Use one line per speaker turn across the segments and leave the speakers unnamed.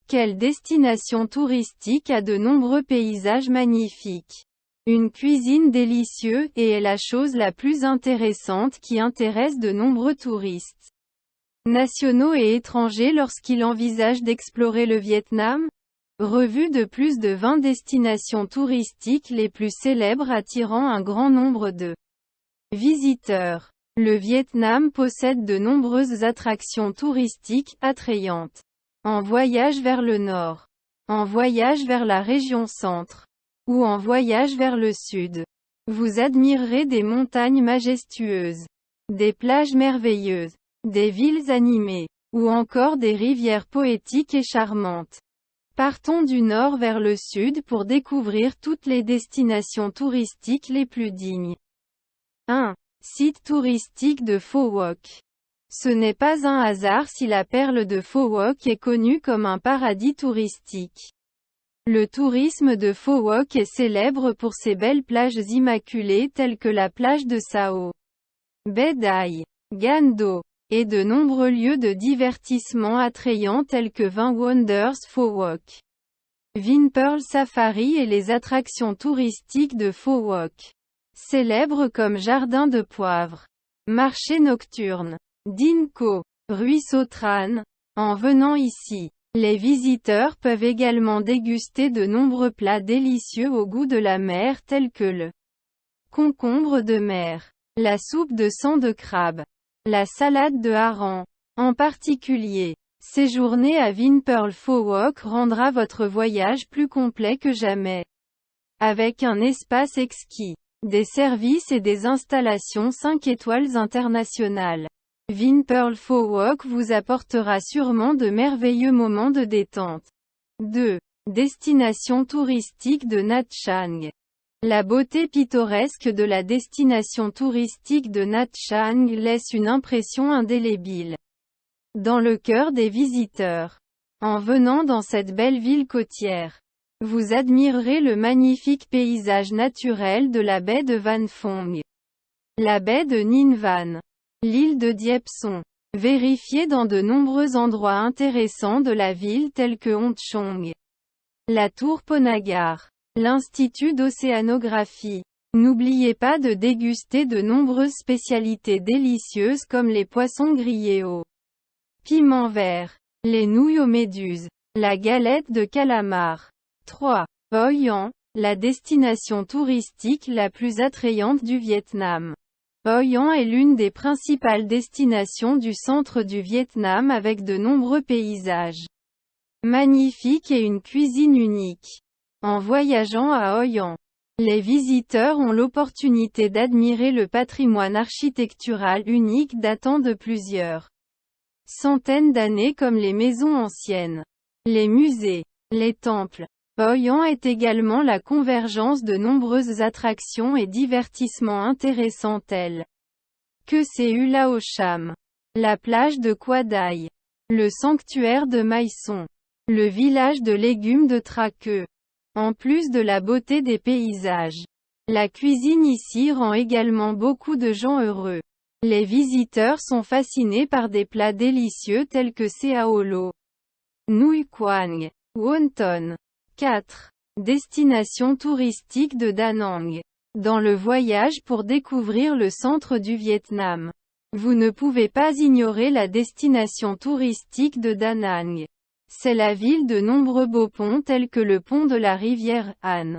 Quelle destination touristique a de nombreux paysages magnifiques, une cuisine délicieuse et est la chose la plus intéressante qui intéresse de nombreux touristes nationaux et étrangers lorsqu'ils envisagent d'explorer le Vietnam? Revue de plus de 20 destinations touristiques les plus célèbres attirant un grand nombre de visiteurs. Le Vietnam possède de nombreuses attractions touristiques attrayantes. En voyage vers le nord, en voyage vers la région centre, ou en voyage vers le sud, vous admirerez des montagnes majestueuses, des plages merveilleuses, des villes animées, ou encore des rivières poétiques et charmantes. Partons du nord vers le sud pour découvrir toutes les destinations touristiques les plus dignes. 1. Site touristique de Pho Quoc. Ce n'est pas un hasard si la perle de Pho Quoc est connue comme un paradis touristique. Le tourisme de Pho Quoc est célèbre pour ses belles plages immaculées telles que la plage de Sao, Baie Dai, Gan Do, et de nombreux lieux de divertissement attrayants tels que Vin Wonders Pho Quoc, Vin Pearl Safari et les attractions touristiques de Pho Quoc, célèbres comme Jardin de Poivre, Marché nocturne, Dinh Co, Ruisseau Tran. En venant ici, les visiteurs peuvent également déguster de nombreux plats délicieux au goût de la mer tels que le concombre de mer, la soupe de sang de crabe, la salade de hareng. En particulier, séjourner à Vin Pearl Pho Quoc rendra votre voyage plus complet que jamais. Avec un espace exquis, des services et des installations 5 étoiles internationales, Vin Pearl Pho Quoc vous apportera sûrement de merveilleux moments de détente. 2. Destination touristique de Nha Trang. La beauté pittoresque de la destination touristique de Nha Trang laisse une impression indélébile dans le cœur des visiteurs. En venant dans cette belle ville côtière, vous admirerez le magnifique paysage naturel de la baie de Van Phong, la baie de Ninh Van, l'île de Diep Son, vérifiée dans de nombreux endroits intéressants de la ville tels que Hon Chong, la tour Ponagar, l'Institut d'océanographie. N'oubliez pas de déguster de nombreuses spécialités délicieuses comme les poissons grillés au piment vert, les nouilles aux méduses, la galette de calamar. 3. Hoi An, la destination touristique la plus attrayante du Vietnam. Hoi An est l'une des principales destinations du centre du Vietnam avec de nombreux paysages magnifiques et une cuisine unique. En voyageant à Hoi An, les visiteurs ont l'opportunité d'admirer le patrimoine architectural unique datant de plusieurs centaines d'années comme les maisons anciennes, les musées, les temples. Hoi An est également la convergence de nombreuses attractions et divertissements intéressants tels que Seu Lao Cham, la plage de Qua Dai, le sanctuaire de Mai Son, le village de légumes de Tra Que. En plus de la beauté des paysages, la cuisine ici rend également beaucoup de gens heureux. Les visiteurs sont fascinés par des plats délicieux tels que Sao Lo, Nuoi Quang, Wonton. 4. Destination touristique de Da Nang. Dans le voyage pour découvrir le centre du Vietnam, vous ne pouvez pas ignorer la destination touristique de Da Nang. C'est la ville de nombreux beaux ponts tels que le pont de la rivière Han,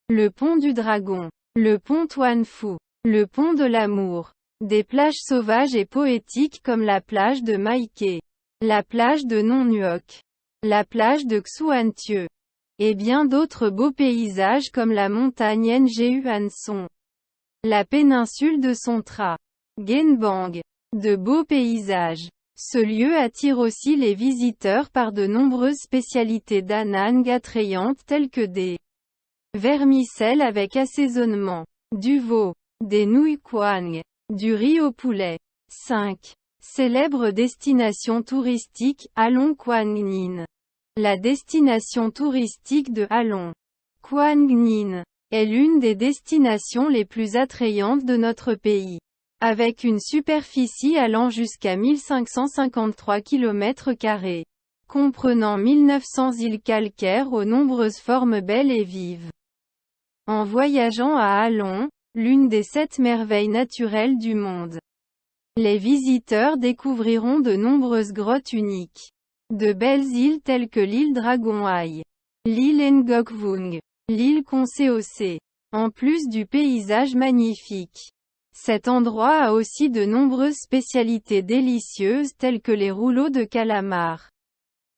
le pont du Dragon, le pont Tuan Phu, le pont de l'amour, des plages sauvages et poétiques comme la plage de Mai Ke, la plage de Non Nuoc, la plage de Xuan Thieu, et bien d'autres beaux paysages comme la montagne Ngu An Son, la péninsule de Son Tra, Gen Bang. De beaux paysages. Ce lieu attire aussi les visiteurs par de nombreuses spécialités Da Nang attrayantes telles que des vermicelles avec assaisonnement, du veau, des nouilles quang, du riz au poulet. 5. Célèbre destination touristique, Halong Quang Ninh. La destination touristique de Halong Quang Ninh est l'une des destinations les plus attrayantes de notre pays. Avec une superficie allant jusqu'à 1553 km², comprenant 1900 îles calcaires aux nombreuses formes belles et vives. En voyageant à Alon, l'une des 7 merveilles naturelles du monde, les visiteurs découvriront de nombreuses grottes uniques. De belles îles telles que l'île Dragon Eye, l'île Ngok-Vung, l'île Conseocé. En plus du paysage magnifique, cet endroit a aussi de nombreuses spécialités délicieuses telles que les rouleaux de calamar,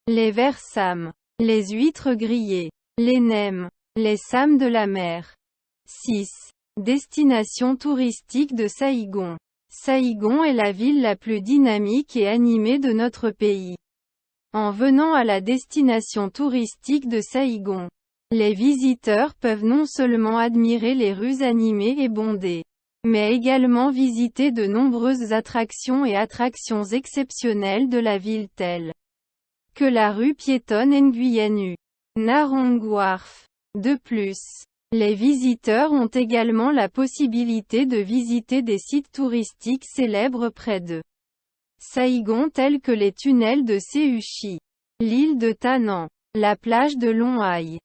les vers sam, les huîtres grillées, les nems, les sams de la mer. 6. Destination touristique de Saïgon. Saïgon est la ville la plus dynamique et animée de notre pays. En venant à la destination touristique de Saïgon, les visiteurs peuvent non seulement admirer les rues animées et bondées, mais également visiter de nombreuses attractions et attractions exceptionnelles de la ville telles que la rue piétonne Nguyen U, Narong Wharf. De plus, les visiteurs ont également la possibilité de visiter des sites touristiques célèbres près de Saïgon tels que les tunnels de Séuchi, l'île de Tanan, la plage de Long Hai.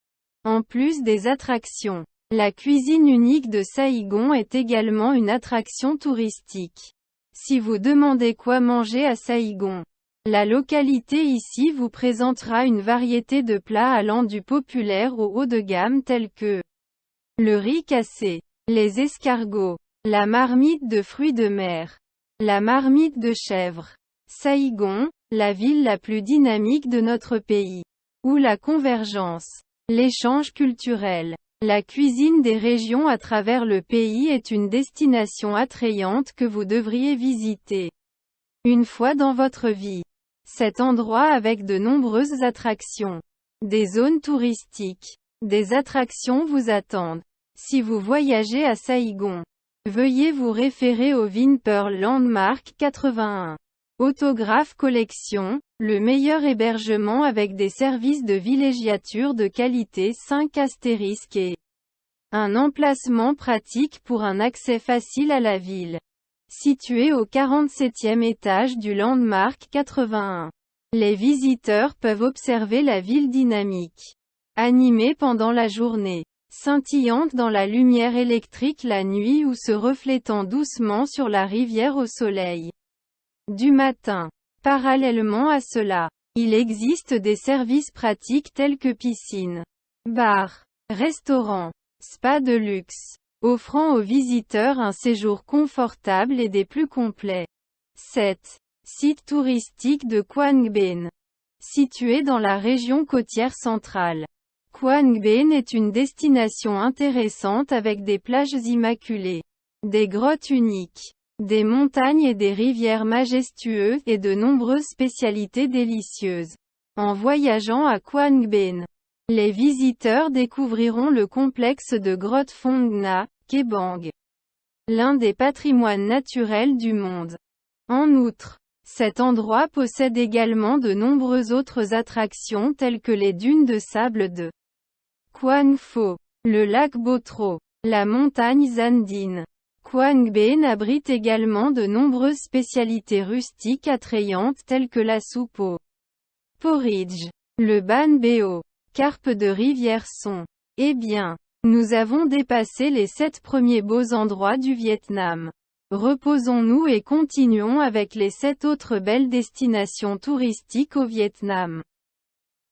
En plus des attractions, la cuisine unique de Saïgon est également une attraction touristique. Si vous demandez quoi manger à Saïgon, la localité ici vous présentera une variété de plats allant du populaire au haut de gamme tels que le riz cassé, les escargots, la marmite de fruits de mer, la marmite de chèvre. Saïgon, la ville la plus dynamique de notre pays, où la convergence, l'échange culturel, la cuisine des régions à travers le pays est une destination attrayante que vous devriez visiter une fois dans votre vie. Cet endroit avec de nombreuses attractions, des zones touristiques, des attractions vous attendent. Si vous voyagez à Saïgon, veuillez vous référer au Vinpearl Landmark 81. Autographe Collection, le meilleur hébergement avec des services de villégiature de qualité 5 astérisques et un emplacement pratique pour un accès facile à la ville. Situé au 47e étage du Landmark 81. Les visiteurs peuvent observer la ville dynamique, animée pendant la journée, scintillante dans la lumière électrique la nuit ou se reflétant doucement sur la rivière au soleil du matin. Parallèlement à cela, il existe des services pratiques tels que piscine, bar, restaurant, spa de luxe, offrant aux visiteurs un séjour confortable et des plus complets. 7. Site touristique de Quang Binh. Situé dans la région côtière centrale, Quang Binh est une destination intéressante avec des plages immaculées, des grottes uniques, des montagnes et des rivières majestueuses et de nombreuses spécialités délicieuses. En voyageant à Quang Binh, les visiteurs découvriront le complexe de grottes Phong Nha, Kebang, l'un des patrimoines naturels du monde. En outre, cet endroit possède également de nombreuses autres attractions telles que les dunes de sable de Quang Pho, le lac Botro, la montagne Zandine. Quang Binh abrite également de nombreuses spécialités rustiques attrayantes telles que la soupe au porridge, le ban béo, carpe de rivière son. Eh bien, nous avons dépassé les 7 premiers beaux endroits du Vietnam. Reposons-nous et continuons avec les 7 autres belles destinations touristiques au Vietnam.